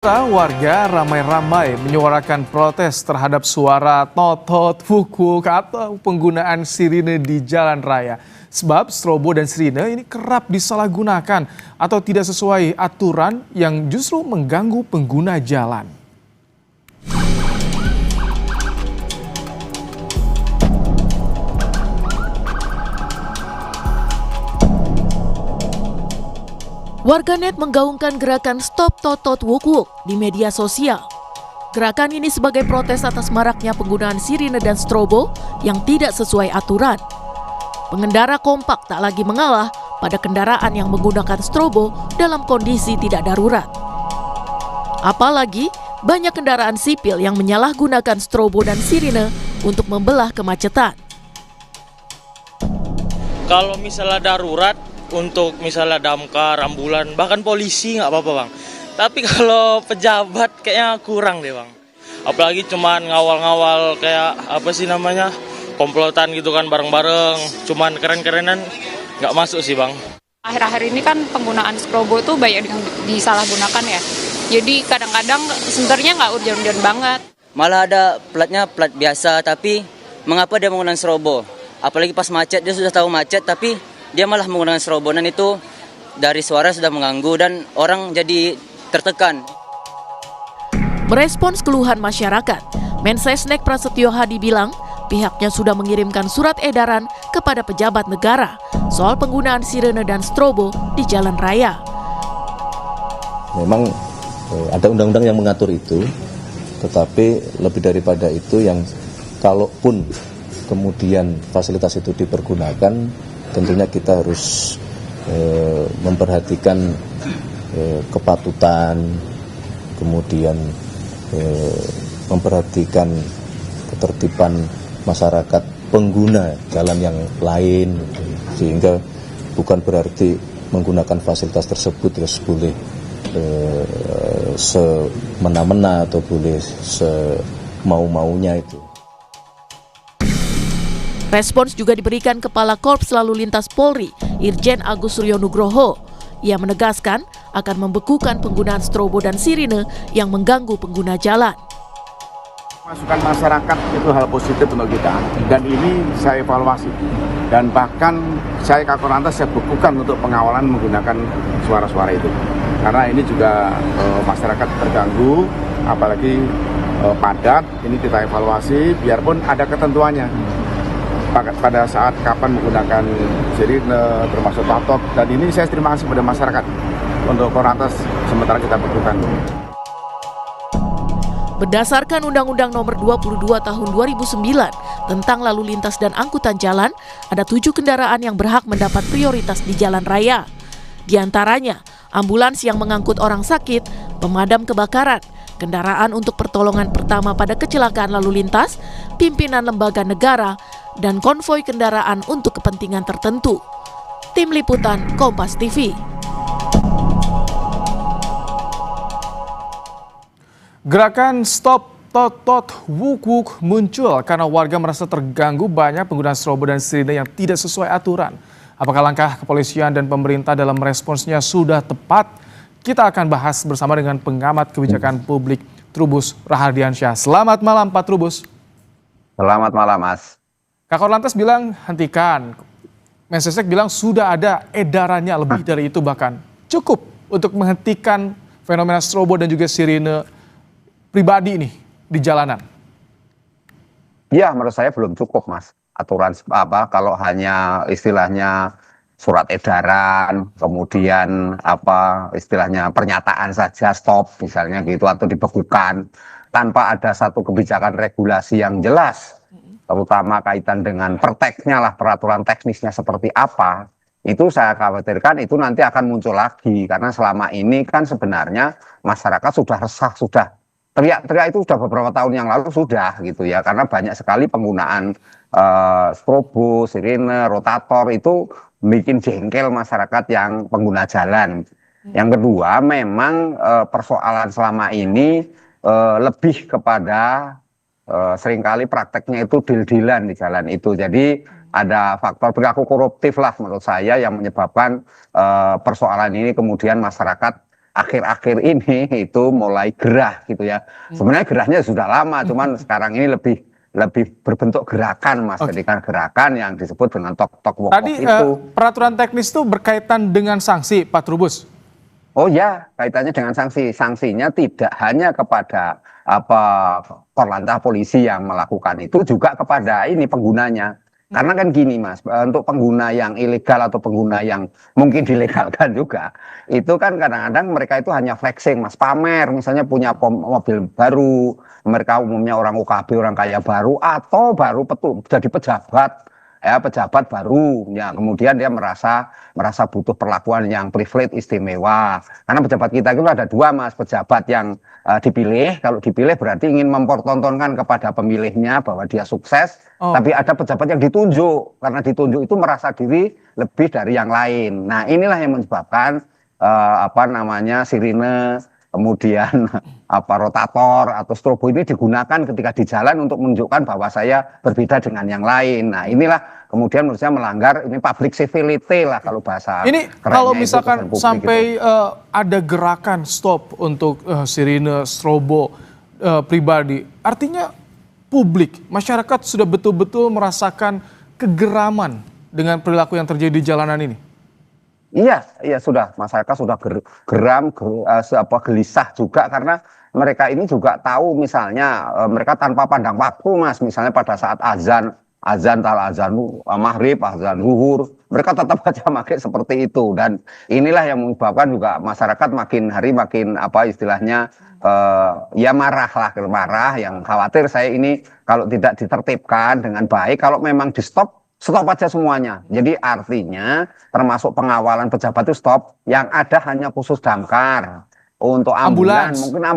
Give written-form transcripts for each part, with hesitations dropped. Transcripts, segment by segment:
Warga ramai-ramai menyuarakan protes terhadap suara totot, fukuk, atau penggunaan sirine di jalan raya. Sebab strobo dan sirine ini kerap disalahgunakan atau tidak sesuai aturan yang justru mengganggu pengguna jalan. Warganet menggaungkan gerakan Stop Totot Wuk Wuk di media sosial. Gerakan ini sebagai protes atas maraknya penggunaan sirine dan strobo yang tidak sesuai aturan. Pengendara kompak tak lagi mengalah pada kendaraan yang menggunakan strobo dalam kondisi tidak darurat. Apalagi banyak kendaraan sipil yang menyalahgunakan strobo dan sirine untuk membelah kemacetan. Kalau misalnya darurat, untuk misalnya damkar, ambulan, bahkan polisi nggak apa-apa bang. Tapi kalau pejabat kayaknya kurang deh bang. Apalagi cuman ngawal-ngawal kayak apa sih namanya, komplotan gitu kan bareng-bareng. Cuman keren-kerenan nggak masuk sih bang. Akhir-akhir ini kan penggunaan strobo tuh banyak yang disalahgunakan ya. Jadi kadang-kadang sebenarnya nggak urgent-urgent banget. Malah ada platnya plat biasa, tapi mengapa dia menggunakan strobo? Apalagi pas macet, dia sudah tahu macet tapi dia malah menggunakan strobo, dan itu dari suara sudah mengganggu dan orang jadi tertekan. Merespons keluhan masyarakat, Mensesnek Prasetyo Hadi bilang pihaknya sudah mengirimkan surat edaran kepada pejabat negara soal penggunaan sirene dan strobo di jalan raya. Memang ada undang-undang yang mengatur itu, tetapi lebih daripada itu yang kalaupun kemudian fasilitas itu dipergunakan, tentunya kita harus memperhatikan kepatutan, kemudian memperhatikan ketertiban masyarakat pengguna jalan yang lain, sehingga bukan berarti menggunakan fasilitas tersebut terus boleh semena-mena atau boleh semau-maunya itu. Respons juga diberikan Kepala Korps Lalu Lintas Polri, Irjen Agus Suryo Nugroho. Ia menegaskan akan membekukan penggunaan strobo dan sirine yang mengganggu pengguna jalan. Masukan masyarakat itu hal positif untuk kita, dan ini saya evaluasi. Dan bahkan saya Kakor Lantas saya bekukan untuk pengawalan menggunakan suara-suara itu. Karena ini juga masyarakat terganggu, apalagi padat, ini kita evaluasi biarpun ada ketentuannya. Pada saat kapan menggunakan sirine, termasuk totot, dan ini saya terima kasih kepada masyarakat untuk Korlantas sementara kita bekukan. Berdasarkan Undang-Undang Nomor 22 Tahun 2009 tentang lalu lintas dan angkutan jalan, ada 7 kendaraan yang berhak mendapat prioritas di jalan raya. Di antaranya, ambulans yang mengangkut orang sakit, pemadam kebakaran, kendaraan untuk pertolongan pertama pada kecelakaan lalu lintas, pimpinan lembaga negara, dan konvoi kendaraan untuk kepentingan tertentu. Tim Liputan Kompas TV. Gerakan Stop Totot Wuk Wuk muncul karena warga merasa terganggu banyak penggunaan strobo dan sirine yang tidak sesuai aturan. Apakah langkah kepolisian dan pemerintah dalam responsnya sudah tepat? Kita akan bahas bersama dengan pengamat kebijakan publik Trubus Rahardiansyah. Selamat malam Pak Trubus. Selamat malam Mas. Kakor Lantas bilang hentikan. Mensesnek bilang sudah ada edarannya, lebih dari itu bahkan. Cukup untuk menghentikan fenomena strobo dan juga sirine pribadi ini di jalanan. Ya, menurut saya belum cukup Mas. Aturan apa kalau hanya istilahnya surat edaran, kemudian apa istilahnya pernyataan saja stop misalnya gitu, atau dibekukan tanpa ada satu kebijakan regulasi yang jelas, terutama kaitan dengan perteknya lah, peraturan teknisnya seperti apa, itu saya khawatirkan itu nanti akan muncul lagi, karena selama ini kan sebenarnya masyarakat sudah resah, sudah teriak-teriak itu sudah beberapa tahun yang lalu sudah gitu ya, karena banyak sekali penggunaan strobo, sirine, rotator itu bikin jengkel masyarakat yang pengguna jalan. Yang kedua, memang persoalan selama ini lebih kepada seringkali prakteknya itu deal-dealan di jalan itu. Jadi ada faktor perilaku koruptif lah menurut saya yang menyebabkan persoalan ini kemudian masyarakat akhir-akhir ini itu mulai gerah gitu ya. Sebenarnya gerahnya sudah lama, cuman sekarang ini lebih berbentuk gerakan, Mas. Jadi kan gerakan yang disebut dengan tok-tok walk Tadi itu. peraturan teknis itu berkaitan dengan sanksi, Pak Trubus. Oh ya, kaitannya dengan sanksi. Sanksinya tidak hanya kepada korlantas polisi yang melakukan itu, juga kepada ini penggunanya. Karena kan gini, Mas, untuk pengguna yang ilegal atau pengguna yang mungkin dilegalkan juga, itu kan kadang-kadang mereka itu hanya flexing, Mas, pamer, misalnya punya mobil baru, mereka umumnya orang UKB, orang kaya baru, atau baru jadi pejabat. Ya, pejabat baru, ya kemudian dia merasa butuh perlakuan yang privilege istimewa. Karena pejabat kita itu ada dua, Mas, pejabat yang dipilih. Kalau dipilih berarti ingin mempertontonkan kepada pemilihnya bahwa dia sukses. Tapi ada pejabat yang ditunjuk, karena ditunjuk itu merasa diri lebih dari yang lain. Nah, inilah yang menyebabkan sirine, kemudian rotator atau strobo ini digunakan ketika di jalan untuk menunjukkan bahwa saya berbeda dengan yang lain. Nah, inilah kemudian menurut saya melanggar ini public civility lah kalau bahasa Ini kalau misalkan sampai ada gerakan stop untuk sirine, strobo pribadi, artinya publik, masyarakat sudah betul-betul merasakan kegeraman dengan perilaku yang terjadi di jalanan ini. Iya sudah, masyarakat sudah geram, gelisah juga karena mereka ini juga tahu misalnya mereka tanpa pandang waktu, Mas, misalnya pada saat azan maghrib, azan zuhur, mereka tetap aja pakai seperti itu, dan inilah yang menyebabkan juga masyarakat makin hari makin istilahnya marah, yang khawatir saya ini kalau tidak ditertibkan dengan baik, kalau memang di stop aja semuanya. Jadi artinya termasuk pengawalan pejabat itu stop, yang ada hanya khusus damkar. Untuk ambulan, mungkin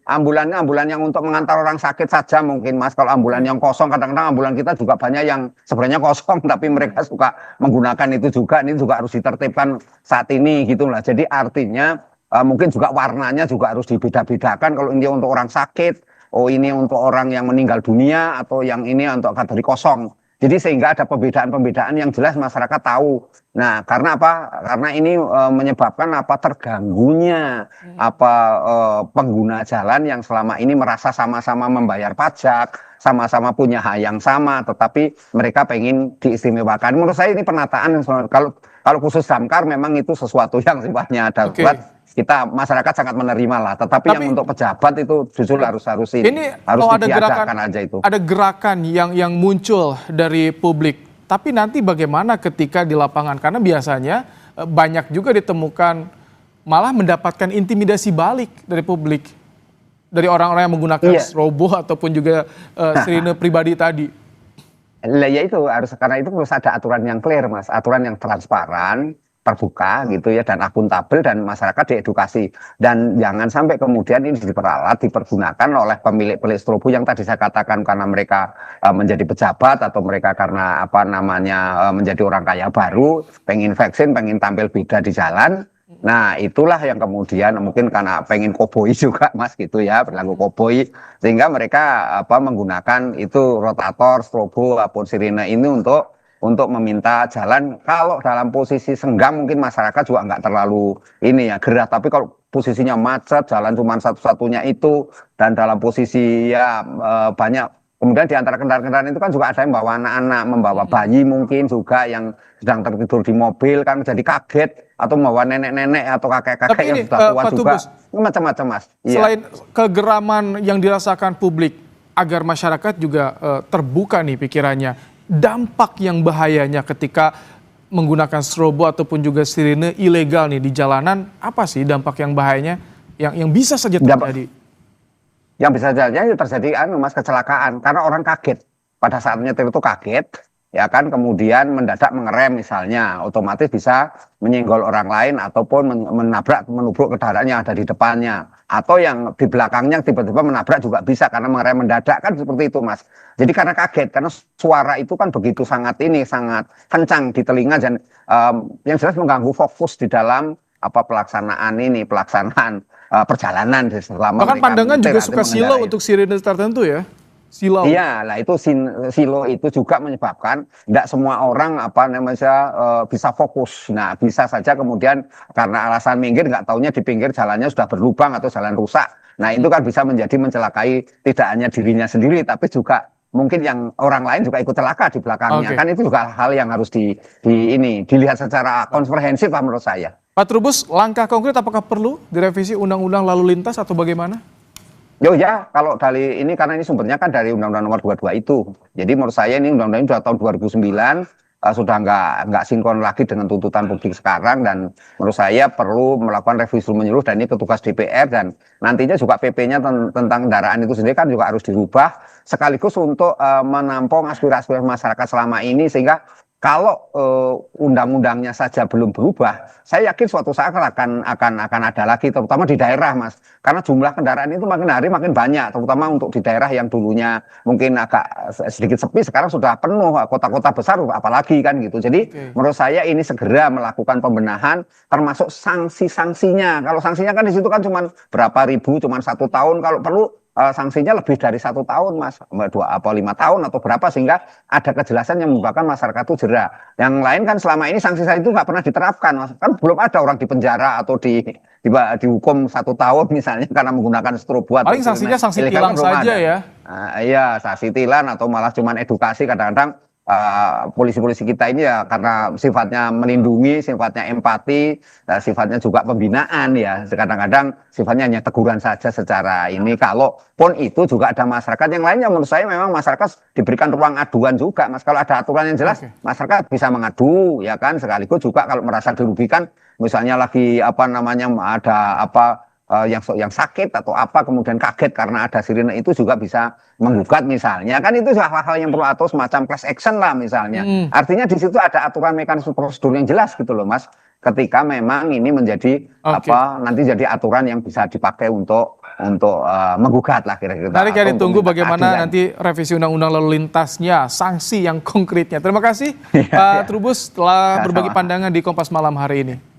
ambulan yang untuk mengantar orang sakit saja mungkin, Mas. Kalau ambulan yang kosong, kadang-kadang ambulan kita juga banyak yang sebenarnya kosong, tapi mereka suka menggunakan itu juga. Ini juga harus ditertibkan saat ini gitu lah. Jadi artinya mungkin juga warnanya juga harus dibeda-bedakan. Kalau ini untuk orang sakit, ini untuk orang yang meninggal dunia, atau yang ini untuk kategori kosong. Jadi sehingga ada pembedaan-pembedaan yang jelas masyarakat tahu. Nah, karena apa? Karena ini menyebabkan terganggunya pengguna jalan yang selama ini merasa sama-sama membayar pajak, sama-sama punya hak yang sama, tetapi mereka pengen diistimewakan. Menurut saya ini penataan. Kalau khusus damkar memang itu sesuatu yang sifatnya darurat. Kita masyarakat sangat menerima lah, tetapi yang untuk pejabat itu justru harus diadakan aja itu. Ada gerakan yang muncul dari publik, tapi nanti bagaimana ketika di lapangan? Karena biasanya banyak juga ditemukan malah mendapatkan intimidasi balik dari publik, dari orang-orang yang menggunakan strobo ataupun juga sirine pribadi tadi. Ya itu karena itu harus ada aturan yang clear, Mas, aturan yang transparan, terbuka gitu ya, dan akuntabel, dan masyarakat diedukasi, dan jangan sampai kemudian ini dipergunakan oleh pemilik strobo yang tadi saya katakan karena mereka menjadi pejabat, atau mereka karena menjadi orang kaya baru, pengen vaksin, pengen tampil beda di jalan. Nah, itulah yang kemudian mungkin karena pengen koboi juga, Mas, gitu ya, berlaku koboi, sehingga mereka menggunakan itu rotator, strobo, ataupun sirine ini untuk meminta jalan. Kalau dalam posisi senggang mungkin masyarakat juga nggak terlalu gerah, tapi kalau posisinya macet, jalan cuma satu-satunya itu, dan dalam posisi banyak, kemudian di antara kendaraan-kendaraan itu kan juga ada yang bawa anak-anak, membawa bayi mungkin juga yang sedang tertidur di mobil, kan jadi kaget, atau membawa nenek-nenek atau kakek-kakek yang sudah tua juga, macam-macam, Mas. Selain kegeraman yang dirasakan publik, agar masyarakat juga terbuka nih pikirannya, dampak yang bahayanya ketika menggunakan strobo ataupun juga sirine ilegal nih di jalanan, apa sih dampak yang bahayanya yang bisa saja terjadi? Yang bisa terjadi Mas, kecelakaan, karena orang kaget pada saat nyetir itu kaget, ya kan, kemudian mendadak mengerem misalnya, otomatis bisa menyenggol orang lain ataupun menubruk kendaraan yang ada di depannya, atau yang di belakangnya tiba-tiba menabrak juga bisa karena mengerem mendadak, kan seperti itu, Mas. Jadi karena kaget, karena suara itu kan begitu sangat kencang di telinga, dan yang jelas mengganggu fokus di dalam pelaksanaan perjalanan selama. Bahkan pandangan juga suka silau untuk sirine tertentu ya. silau. Iya, lah itu silo itu juga menyebabkan tidak semua orang bisa fokus. Nah, bisa saja kemudian karena alasan minggir nggak taunya di pinggir jalannya sudah berlubang atau jalan rusak. Nah, itu kan bisa menjadi mencelakai tidak hanya dirinya sendiri tapi juga mungkin yang orang lain juga ikut celaka di belakangnya. Oke. Kan itu juga hal yang harus dilihat secara komprehensif lah menurut saya. Pak Trubus, langkah konkret apakah perlu direvisi Undang-Undang Lalu Lintas atau bagaimana? Yo ya, kalau dari ini karena ini sumbernya kan dari Undang-Undang Nomor 22 itu. Jadi menurut saya ini Undang-Undang ini sudah tahun 2009, sudah nggak sinkron lagi dengan tuntutan publik sekarang, dan menurut saya perlu melakukan revisi menyeluruh, dan ini petugas DPR, dan nantinya juga PP-nya tentang kendaraan itu sendiri kan juga harus dirubah sekaligus untuk menampung aspirasi masyarakat selama ini, sehingga kalau undang-undangnya saja belum berubah, saya yakin suatu saat akan ada lagi, terutama di daerah, Mas. Karena jumlah kendaraan itu makin hari makin banyak, terutama untuk di daerah yang dulunya mungkin agak sedikit sepi, sekarang sudah penuh. Kota-kota besar apalagi kan gitu. Jadi menurut saya ini segera melakukan pembenahan, termasuk sanksi-sanksinya. Kalau sanksinya kan di situ kan cuma berapa ribu, cuma 1 tahun. Kalau perlu sanksinya lebih dari 1 tahun, Mas, 5 tahun atau berapa, sehingga ada kejelasan yang menyebabkan masyarakat itu jerah. Yang lain kan selama ini sanksi itu nggak pernah diterapkan, Mas. Kan belum ada orang di penjara atau dihukum 1 tahun misalnya karena menggunakan strobo. Paling sanksinya sanksi tilang saja ya. Iya, sanksi tilang atau malah cuman edukasi. Kadang-kadang polisi-polisi kita ini ya karena sifatnya melindungi, sifatnya empati, sifatnya juga pembinaan ya. Kadang-kadang sifatnya hanya teguran saja secara ini. Kalaupun itu juga ada masyarakat yang lainnya, menurut saya memang masyarakat diberikan ruang aduan juga, Mas. Kalau ada aturan yang jelas, masyarakat bisa mengadu, ya kan. Sekaligus juga kalau merasa dirugikan, misalnya lagi ada yang sakit atau apa, kemudian kaget karena ada sirine, itu juga bisa menggugat misalnya, kan itu hal-hal yang perlu, atau semacam class action lah misalnya. Artinya di situ ada aturan mekanisme prosedur yang jelas gitu loh, Mas, ketika memang ini menjadi nanti jadi aturan yang bisa dipakai untuk menggugat lah kira-kira. Menarik ya, ditunggu bagaimana nanti revisi Undang-Undang Lalu Lintasnya, sanksi yang konkretnya. Terima kasih Pak Trubus telah berbagi pandangan di Kompas Malam hari ini.